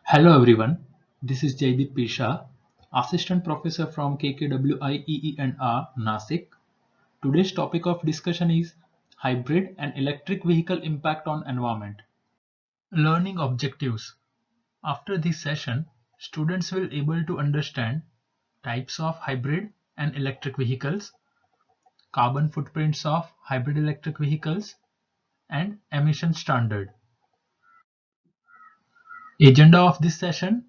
Hello everyone, this is Jaideep Pisha, Assistant Professor from KKWIEE&R, Nasik. Today's topic of discussion is hybrid and electric vehicle impact on environment. Learning objectives. After this session, students will able to understand types of hybrid and electric vehicles, carbon footprints of hybrid electric vehicles, and emission standard. Agenda of this session: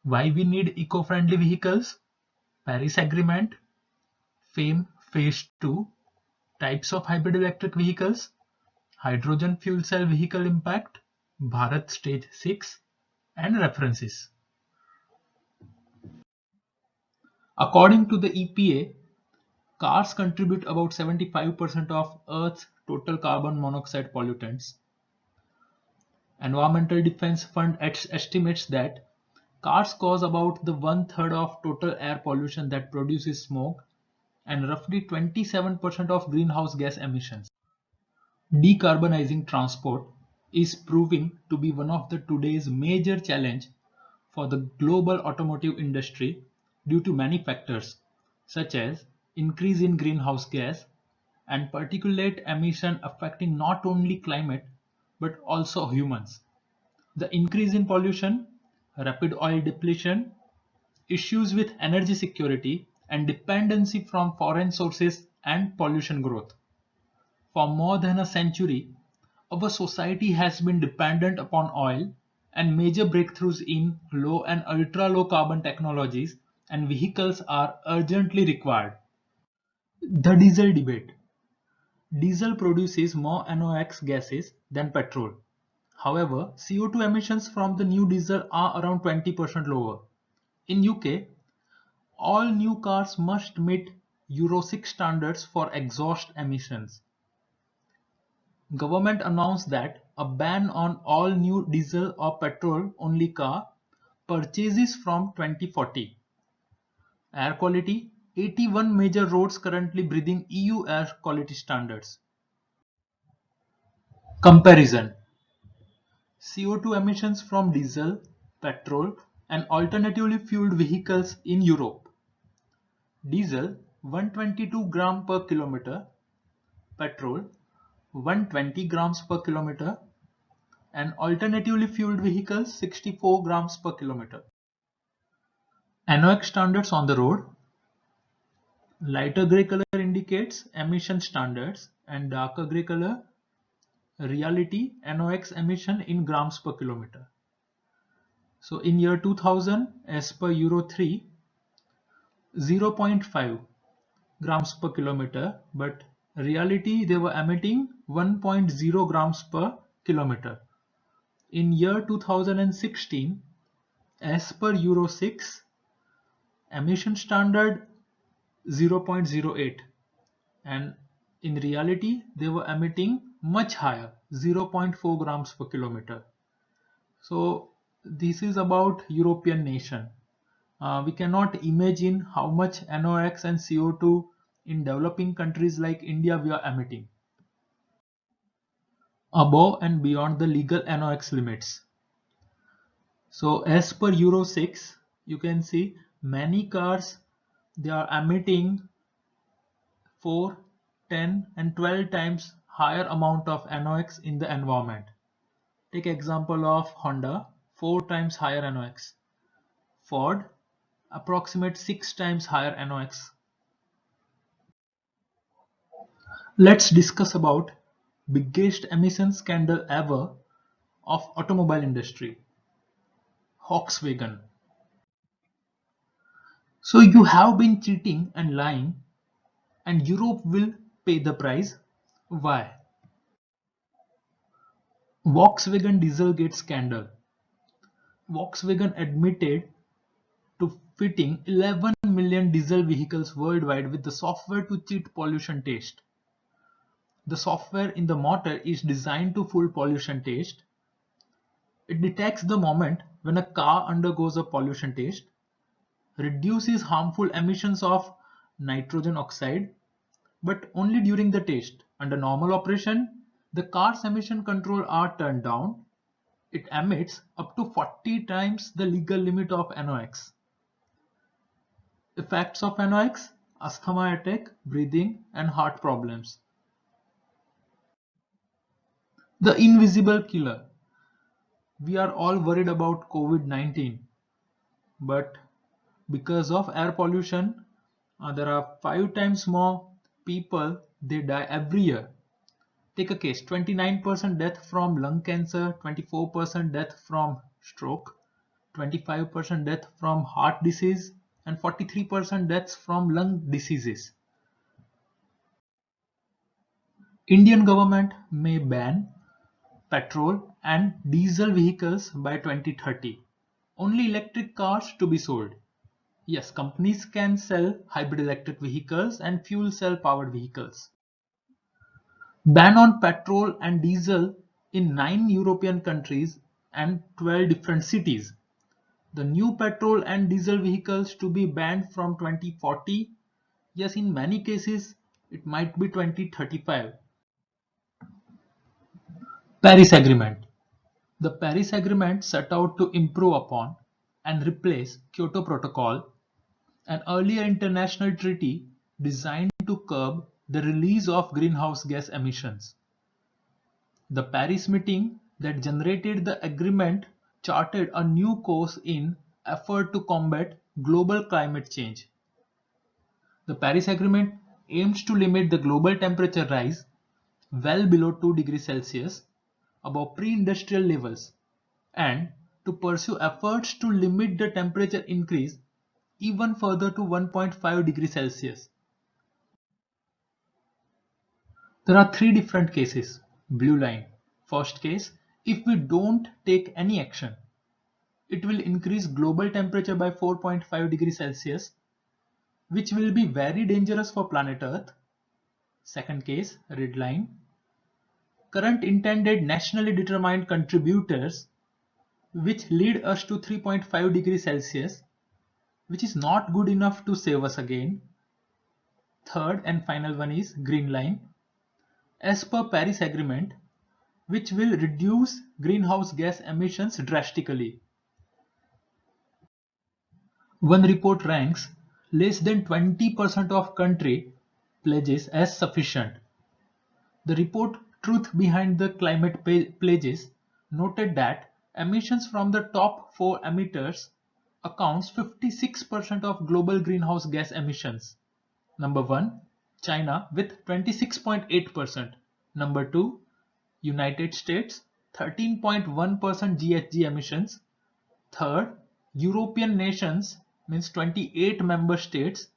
why we need eco-friendly vehicles, Paris Agreement, FAME Phase 2, types of hybrid electric vehicles, hydrogen fuel cell vehicle impact, Bharat Stage 6, and references. According to the EPA, cars contribute about 75% of Earth's total carbon monoxide pollutants. Environmental Defense Fund estimates that cars cause about the one-third of total air pollution that produces smoke and roughly 27% of greenhouse gas emissions. Decarbonizing transport is proving to be one of the today's major challenge for the global automotive industry due to many factors such as increase in greenhouse gas and particulate emission affecting not only climate but also humans. The increase in pollution, rapid oil depletion, issues with energy security and dependency from foreign sources and pollution growth. For more than a century, our society has been dependent upon oil, and major breakthroughs in low and ultra low carbon technologies and vehicles are urgently required. The diesel debate. Diesel produces more NOx gases than petrol. However, CO2 emissions from the new diesel are around 20% lower. In UK, all new cars must meet Euro 6 standards for exhaust emissions. Government announced that a ban on all new diesel or petrol-only car purchases from 2040. Air quality: 81 major roads currently breathing EU air quality standards. Comparison: CO2 emissions from diesel, petrol, and alternatively fueled vehicles in Europe. Diesel 122 gram per kilometer, petrol 120 grams per kilometer, and alternatively fueled vehicles 64 grams per kilometer. NOx standards on the road. Lighter grey color indicates emission standards and darker grey color reality NOx emission in grams per kilometer. So in year 2000, as per Euro 3, 0.5 grams per kilometer, but reality they were emitting 1.0 grams per kilometer. In year 2016, as per Euro 6, emission standard 0.08, and in reality they were emitting much higher, 0.4 grams per kilometer. So this is about European nation. We cannot imagine how much NOx and CO2 in developing countries like India we are emitting. Above and beyond the legal NOx limits. So as per Euro 6, you can see many cars they are emitting 4, 10 and 12 times higher amount of NOx in the environment. Take example of Honda, 4 times higher NOx. Ford, approximate 6 times higher NOx. Let's discuss about biggest emission scandal ever of automobile industry. Volkswagen. So you have been cheating and lying and Europe will pay the price. Why? Volkswagen Dieselgate scandal. Volkswagen admitted to fitting 11 million diesel vehicles worldwide with the software to cheat pollution test. The software in the motor is designed to fool pollution test. It detects the moment when a car undergoes a pollution test, reduces harmful emissions of nitrogen oxide, but only during the test. Under normal operation, the car's emission control are turned down. It emits up to 40 times the legal limit of NOx. Effects of NOx: asthma attack, breathing, and heart problems. The invisible killer. We are all worried about COVID-19, but because of air pollution, there are 5 times more people they die every year. Take a case: 29% death from lung cancer, 24% death from stroke, 25% death from heart disease, and 43% deaths from lung diseases. Indian government may ban petrol and diesel vehicles by 2030. Only electric cars to be sold. Yes, companies can sell hybrid electric vehicles and fuel cell powered vehicles. Ban on petrol and diesel in 9 European countries and 12 different cities. The new petrol and diesel vehicles to be banned from 2040. Yes, in many cases, it might be 2035. Paris Agreement. The Paris Agreement set out to improve upon and replace Kyoto Protocol, an earlier international treaty designed to curb the release of greenhouse gas emissions. The Paris meeting that generated the agreement charted a new course in effort to combat global climate change. The Paris Agreement aims to limit the global temperature rise well below 2 degrees Celsius above pre-industrial levels and to pursue efforts to limit the temperature increase even further to 1.5 degrees Celsius. There are 3 different cases. Blue line. First case, if we don't take any action, it will increase global temperature by 4.5 degrees Celsius, which will be very dangerous for planet Earth. Second case, red line. Current intended nationally determined contributors, which lead us to 3.5 degrees Celsius, which is not good enough to save us again. Third and final one is green line. As per Paris Agreement, which will reduce greenhouse gas emissions drastically. One report ranks less than 20% of country pledges as sufficient. The report Truth Behind the Climate Pledges noted that emissions from the top 4 emitters accounts 56% of global greenhouse gas emissions. Number 1, China with 26.8%. Number 2, United States 13.1% GHG emissions. Third, European nations means 28 member states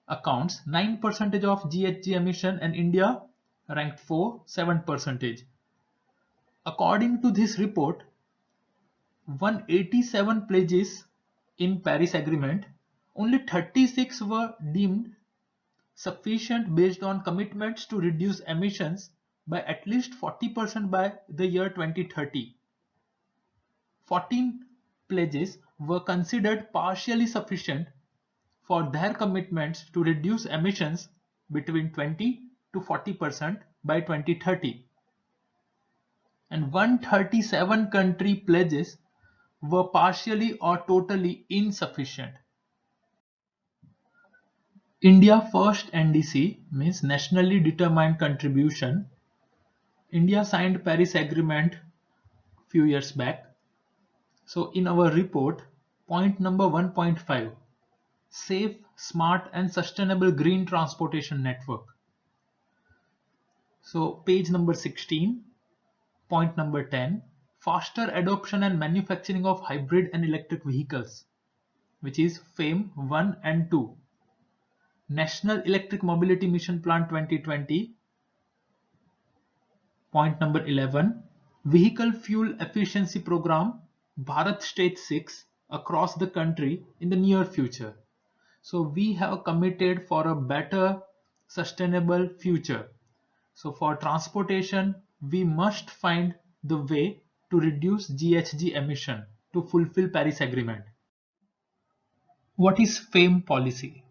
accounts 9% of GHG emission and India ranked 4, 7%. According to this report, 187 pledges in Paris Agreement, only 36 were deemed sufficient based on commitments to reduce emissions by at least 40% by the year 2030. 14 pledges were considered partially sufficient for their commitments to reduce emissions between 20 to 40% by 2030. And 137 country pledges were partially or totally insufficient. India First NDC means Nationally Determined Contribution. India signed Paris Agreement few years back. So in our report, point number 1.5, safe, smart and sustainable green transportation network. So page number 16, point number 10, faster adoption and manufacturing of hybrid and electric vehicles, which is FAME 1 and 2. National Electric Mobility Mission Plan 2020. Point number 11, Vehicle Fuel Efficiency Program Bharat Stage 6 across the country in the near future. So we have committed for a better sustainable future. So for transportation, we must find the way to reduce GHG emission to fulfill Paris Agreement. What is FAME policy?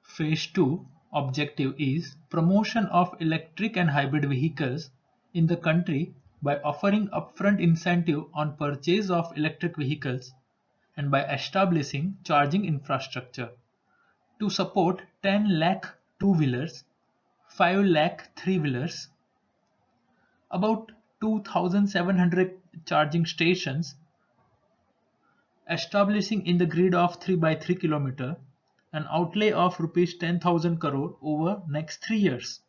Phase 2 objective is promotion of electric and hybrid vehicles in the country by offering upfront incentive on purchase of electric vehicles and by establishing charging infrastructure to support 10 lakh two-wheelers, 5 lakh three-wheelers, about 2,700 charging stations, establishing in the grid of 3 by 3 kilometer, an outlay of rupees 10,000 crore over next 3 years.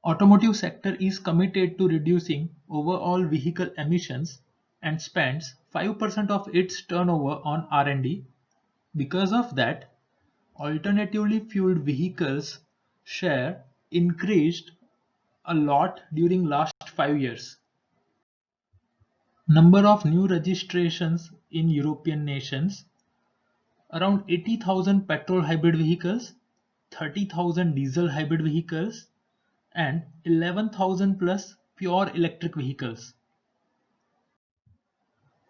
Automotive sector is committed to reducing overall vehicle emissions and spends 5% of its turnover on R&D. Because of that, alternatively fueled vehicles share increased a lot during last 5 years. Number of new registrations in European nations: around 80,000 petrol hybrid vehicles, 30,000 diesel hybrid vehicles, and 11,000 plus pure electric vehicles.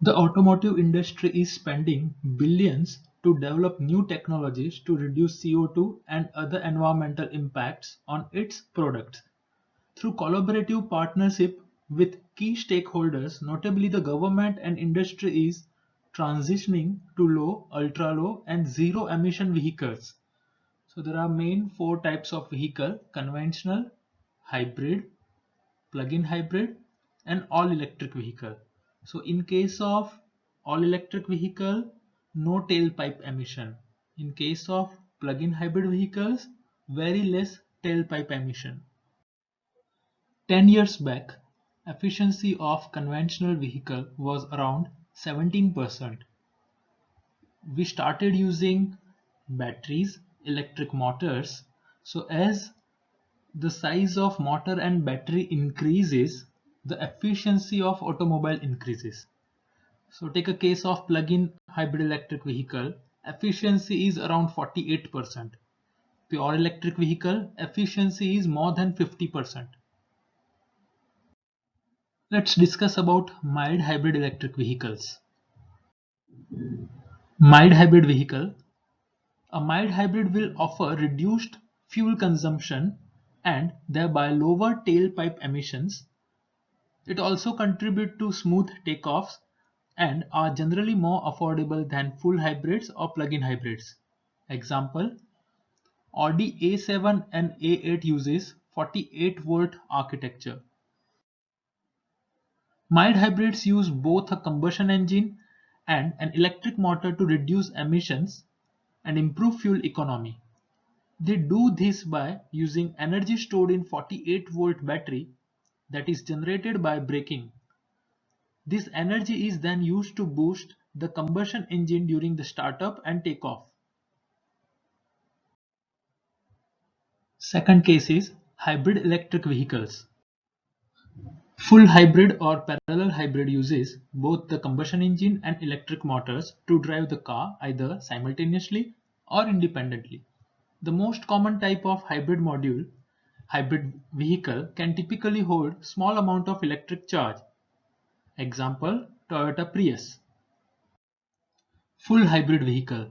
The automotive industry is spending billions to develop new technologies to reduce CO2 and other environmental impacts on its products. Through collaborative partnership with key stakeholders, notably the government and industry, is transitioning to low, ultra-low, and zero-emission vehicles. So there are main four types of vehicle: conventional, hybrid, plug-in hybrid, and all-electric vehicle. So in case of all-electric vehicle, no tailpipe emission. In case of plug-in hybrid vehicles, very less tailpipe emission. 10 years back, efficiency of conventional vehicle was around 17%. We started using batteries, electric motors. So as the size of motor and battery increases, the efficiency of automobile increases. So take a case of plug-in hybrid electric vehicle, efficiency is around 48%. Pure electric vehicle, efficiency is more than 50%. Let's discuss about mild hybrid electric vehicles. Mild hybrid vehicle. A mild hybrid will offer reduced fuel consumption and thereby lower tailpipe emissions. It also contributes to smooth takeoffs and are generally more affordable than full hybrids or plug-in hybrids. Example: Audi A7 and A8 uses 48-volt architecture. Mild hybrids use both a combustion engine and an electric motor to reduce emissions and improve fuel economy. They do this by using energy stored in 48-volt battery that is generated by braking. This energy is then used to boost the combustion engine during the startup and takeoff. Second case is hybrid electric vehicles. Full hybrid or parallel hybrid uses both the combustion engine and electric motors to drive the car either simultaneously or independently. The most common type of hybrid vehicle can typically hold small amount of electric charge. Example: Toyota Prius. Full hybrid vehicle.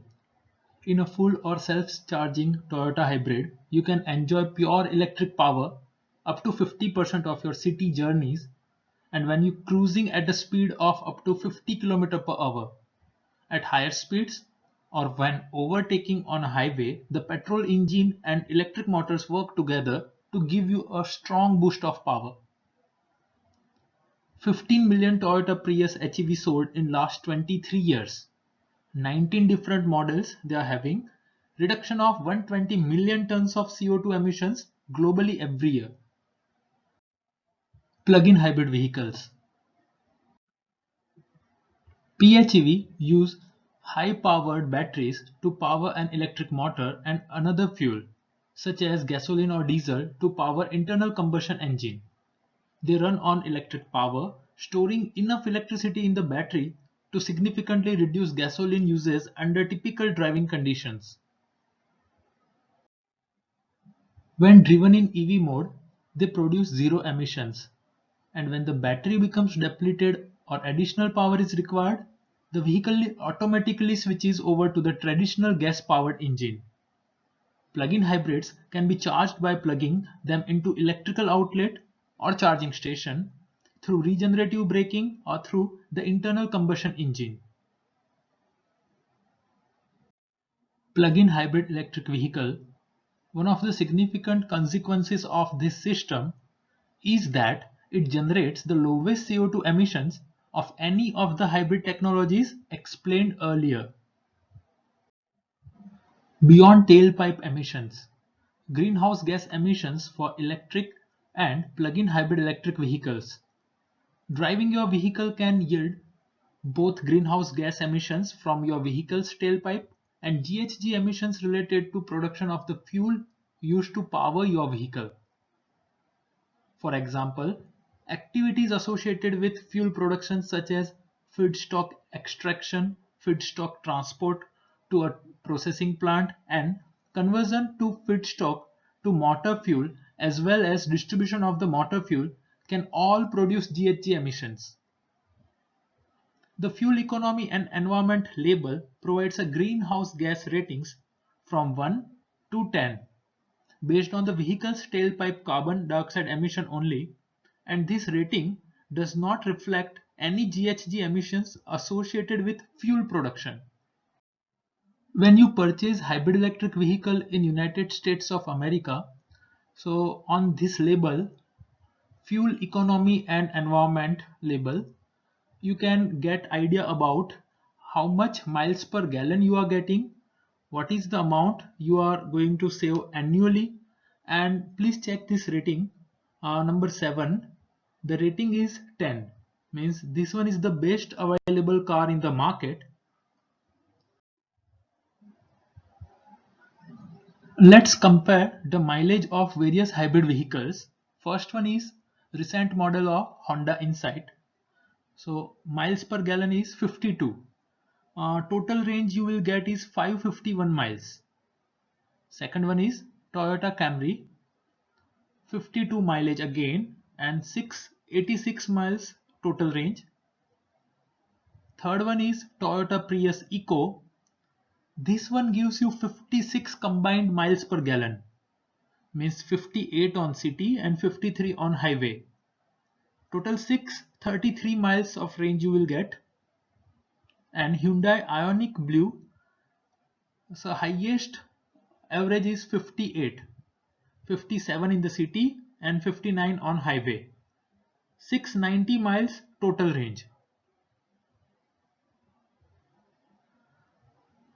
In a full or self-charging Toyota hybrid, you can enjoy pure electric power up to 50% of your city journeys, and when you're cruising at a speed of up to 50 km per hour. At higher speeds or when overtaking on a highway, the petrol engine and electric motors work together to give you a strong boost of power. 15 million Toyota Prius HEV sold in last 23 years. 19 different models they are having. Reduction of 120 million tons of CO2 emissions globally every year. Plug-in hybrid vehicles. PHEV use high-powered batteries to power an electric motor and another fuel, such as gasoline or diesel, to power internal combustion engine. They run on electric power, storing enough electricity in the battery to significantly reduce gasoline usage under typical driving conditions. When driven in EV mode, they produce zero emissions, and when the battery becomes depleted or additional power is required, the vehicle automatically switches over to the traditional gas-powered engine. Plug-in hybrids can be charged by plugging them into electrical outlet or charging station through regenerative braking, or through the internal combustion engine. Plug-in hybrid electric vehicle. One of the significant consequences of this system is that it generates the lowest CO2 emissions of any of the hybrid technologies explained earlier. Beyond tailpipe emissions, greenhouse gas emissions for electric and plug-in hybrid electric vehicles. Driving your vehicle can yield both greenhouse gas emissions from your vehicle's tailpipe and GHG emissions related to production of the fuel used to power your vehicle. For example, activities associated with fuel production such as feedstock extraction, feedstock transport to a processing plant, and conversion to feedstock to motor fuel, as well as distribution of the motor fuel, can all produce GHG emissions. The Fuel Economy and Environment label provides a greenhouse gas ratings from 1 to 10 based on the vehicle's tailpipe carbon dioxide emission only, and this rating does not reflect any GHG emissions associated with fuel production. When you purchase hybrid electric vehicle in United States of America, so on this label, Fuel Economy and Environment label, you can get idea about how much miles per gallon you are getting, what is the amount you are going to save annually, and please check this rating. Number 7, the rating is 10, means this one is the best available car in the market. Let's compare the mileage of various hybrid vehicles. First one is recent model of Honda Insight. So miles per gallon is 52. Total range you will get is 551 miles. Second one is Toyota Camry, 52 mileage again and 686 miles total range. Third one is Toyota Prius Eco. This one gives you 56 combined miles per gallon, means 58 on city and 53 on highway. Total 633 miles of range you will get. And Hyundai Ioniq Blue, so highest average is 58, 57 in the city and 59 on highway. 690 miles total range.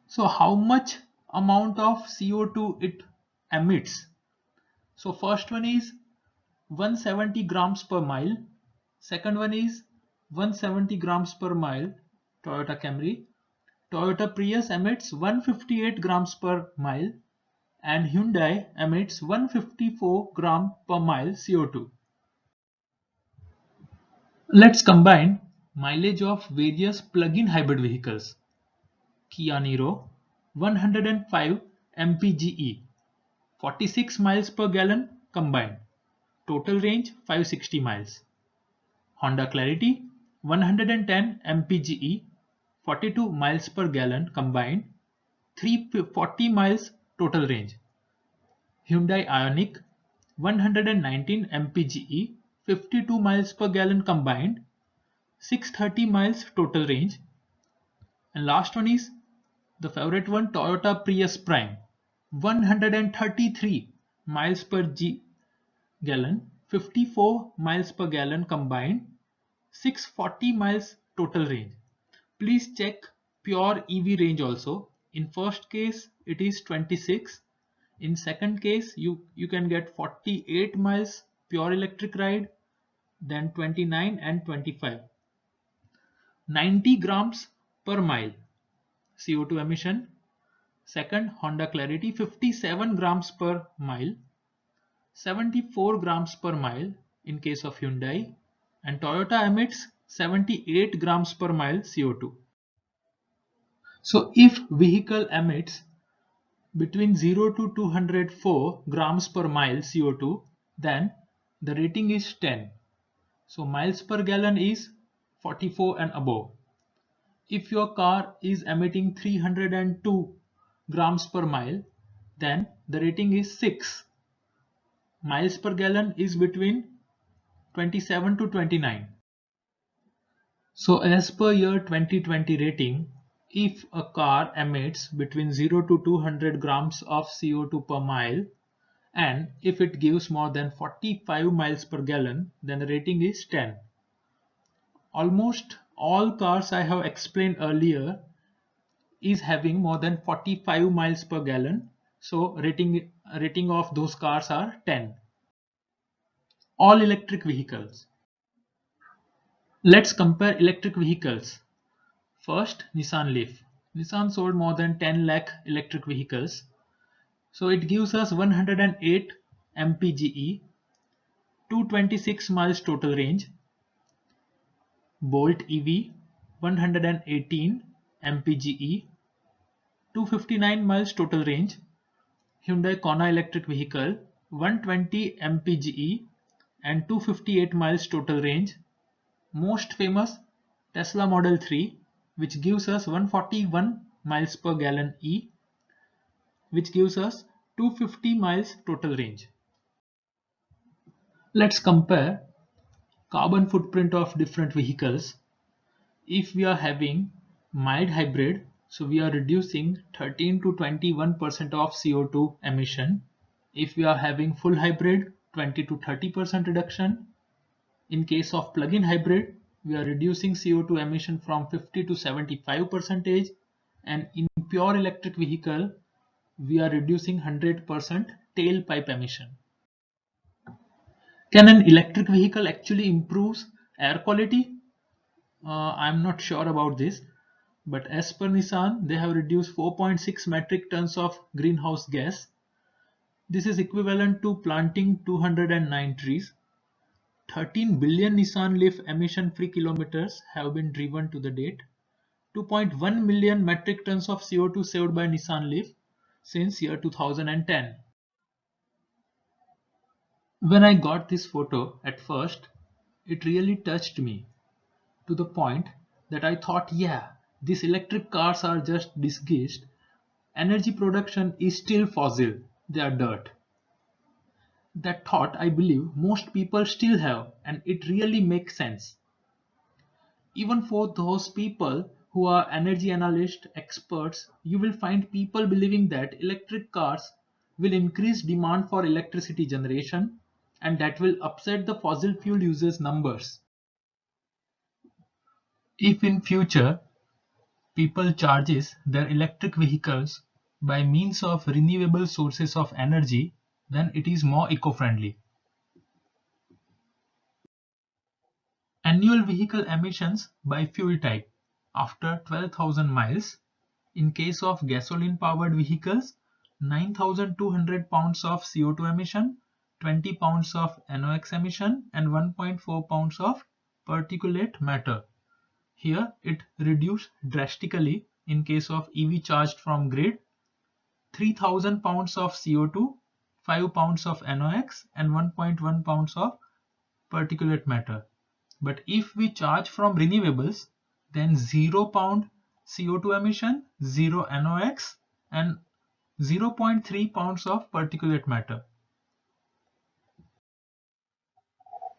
So how much amount of CO2 it emits? So first one is 170 grams per mile. Second one is 170 grams per mile, Toyota Camry. Toyota Prius emits 158 grams per mile and Hyundai emits 154 gram per mile CO2. Let's combine mileage of various plug-in hybrid vehicles. Kia Niro 105 mpge, 46 miles per gallon combined, total range 560 miles. Honda Clarity 110 mpge, 42 miles per gallon combined, 340 miles total range. Hyundai Ioniq 119 mpge, 52 miles per gallon combined, 630 miles total range. And last one is the favorite one, Toyota Prius Prime, 133 miles per gallon, 54 miles per gallon combined, 640 miles total range. Please check pure EV range also. In first case it is 26. In second case you can get 48 miles pure electric ride, then 29 and 25. 90 grams per mile CO2 emission. Second, Honda Clarity 57 grams per mile, 74 grams per mile in case of Hyundai, and Toyota emits 78 grams per mile CO2. So if vehicle emits between 0 to 204 grams per mile CO2, then the rating is 10. So miles per gallon is 44 and above. If your car is emitting 302 grams per mile, then the rating is 6. Miles per gallon is between 27 to 29. So as per year 2020 rating, if a car emits between 0 to 200 grams of CO2 per mile, and if it gives more than 45 miles per gallon, then the rating is 10. Almost all cars I have explained earlier is having more than 45 miles per gallon, so rating of those cars are 10. All electric vehicles. Let's compare electric vehicles. First, Nissan Leaf. Nissan sold more than 10 lakh electric vehicles. So it gives us 108 mpge, 226 miles total range. Bolt EV, 118 mpge, 259 miles total range. Hyundai Kona electric vehicle, 120 mpge and 258 miles total range. Most famous, Tesla Model 3, which gives us 141 miles per gallon which gives us 250 miles total range. Let's compare carbon footprint of different vehicles. If we are having mild hybrid, so we are reducing 13 to 21% of CO2 emission. If we are having full hybrid, 20 to 30% reduction. In case of plug-in hybrid, we are reducing CO2 emission from 50 to 75%, and in pure electric vehicle, we are reducing 100% tailpipe emission. Can an electric vehicle actually improve air quality? I'm not sure about this, but as per Nissan, they have reduced 4.6 metric tons of greenhouse gas. This is equivalent to planting 209 trees. 13 billion Nissan Leaf emission-free kilometers have been driven to the date. 2.1 million metric tons of CO2 saved by Nissan Leaf since year 2010. When I got this photo at first, it really touched me to the point that I thought, yeah, these electric cars are just disguised. Energy production is still fossil, they are dirt. That thought I believe most people still have, and it really makes sense. Even for those people who are energy analyst experts, you will find people believing that electric cars will increase demand for electricity generation and that will upset the fossil fuel users numbers. If in future people charges their electric vehicles by means of renewable sources of energy, then it is more eco-friendly. Annual vehicle emissions by fuel type after 12,000 miles. In case of gasoline-powered vehicles, 9,200 pounds of CO2 emission, 20 pounds of NOx emission, and 1.4 pounds of particulate matter. Here it reduced drastically in case of EV charged from grid, 3,000 pounds of CO2, 5 pounds of NOx, and 1.1 pounds of particulate matter. But if we charge from renewables, then 0 pound CO2 emission, 0 NOx, and 0.3 pounds of particulate matter.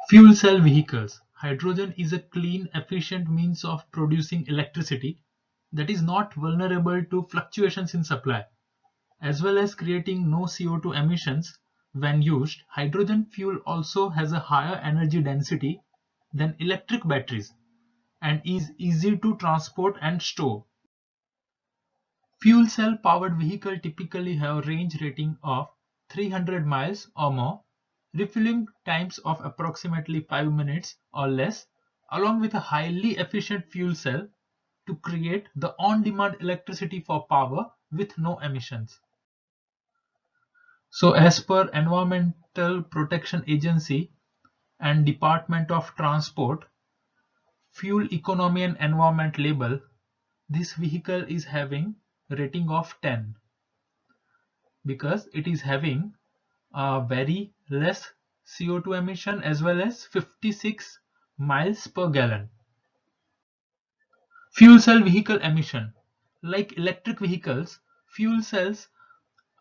Fuel cell vehicles. Hydrogen is a clean, efficient means of producing electricity that is not vulnerable to fluctuations in supply, as well as creating no CO2 emissions. When used, hydrogen fuel also has a higher energy density than electric batteries and is easy to transport and store. Fuel cell powered vehicles typically have range rating of 300 miles or more, refueling times of approximately 5 minutes or less, along with a highly efficient fuel cell to create the on-demand electricity for power with no emissions. So as per Environmental Protection Agency and Department of Transport Fuel Economy and Environment label, this vehicle is having rating of 10 because it is having a very less CO2 emission as well as 56 miles per gallon. Fuel cell vehicle emission. Like electric vehicles, fuel cells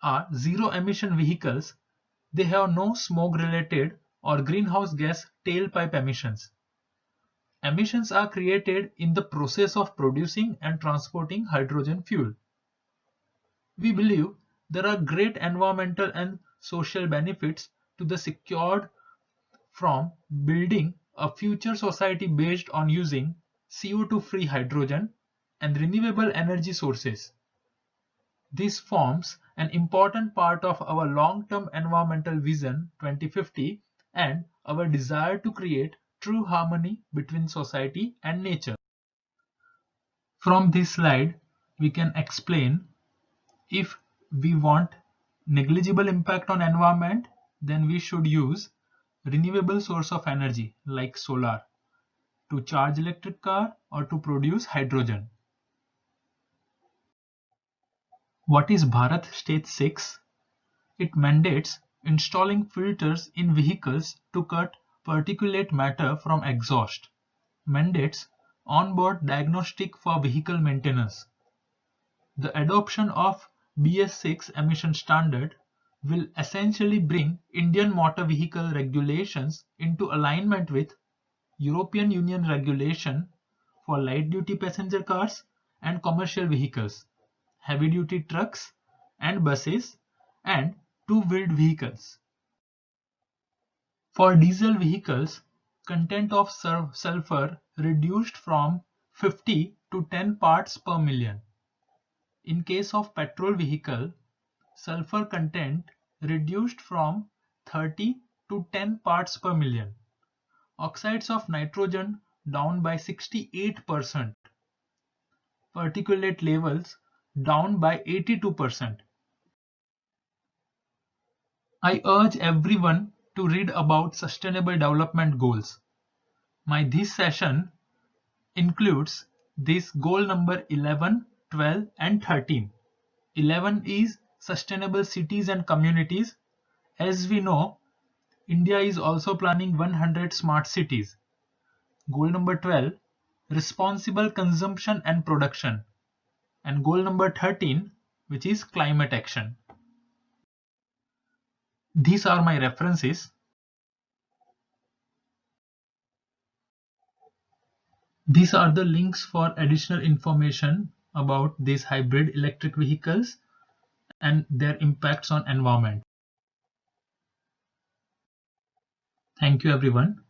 are zero emission vehicles. They have no smoke related or greenhouse gas tailpipe emissions. Emissions are created in the process of producing and transporting hydrogen fuel. We believe there are great environmental and social benefits to the secured from building a future society based on using CO2-free hydrogen and renewable energy sources. This forms an important part of our long-term environmental vision 2050 and our desire to create true harmony between society and nature. From this slide, we can explain if we want negligible impact on environment, then we should use renewable source of energy like solar to charge electric car or to produce hydrogen. What is Bharat Stage 6? It mandates installing filters in vehicles to cut particulate matter from exhaust, mandates on-board diagnostic for vehicle maintenance. The adoption of BS6 emission standard will essentially bring Indian motor vehicle regulations into alignment with European Union regulation for light-duty passenger cars and commercial vehicles, heavy-duty trucks and buses, and two-wheeled vehicles. For diesel vehicles, content of sulfur reduced from 50 to 10 parts per million. In case of petrol vehicle, sulfur content reduced from 30 to 10 parts per million. Oxides of nitrogen down by 68%. Particulate levels down by 82%. I urge everyone to read about Sustainable Development Goals. This session includes this goal number 11, 12 and 13. 11 is Sustainable Cities and Communities. As we know, India is also planning 100 smart cities. Goal number 12, Responsible Consumption and Production. And goal number 13, which is Climate Action. These are my references. These are the links for additional information about these hybrid electric vehicles and their impacts on environment. Thank you everyone.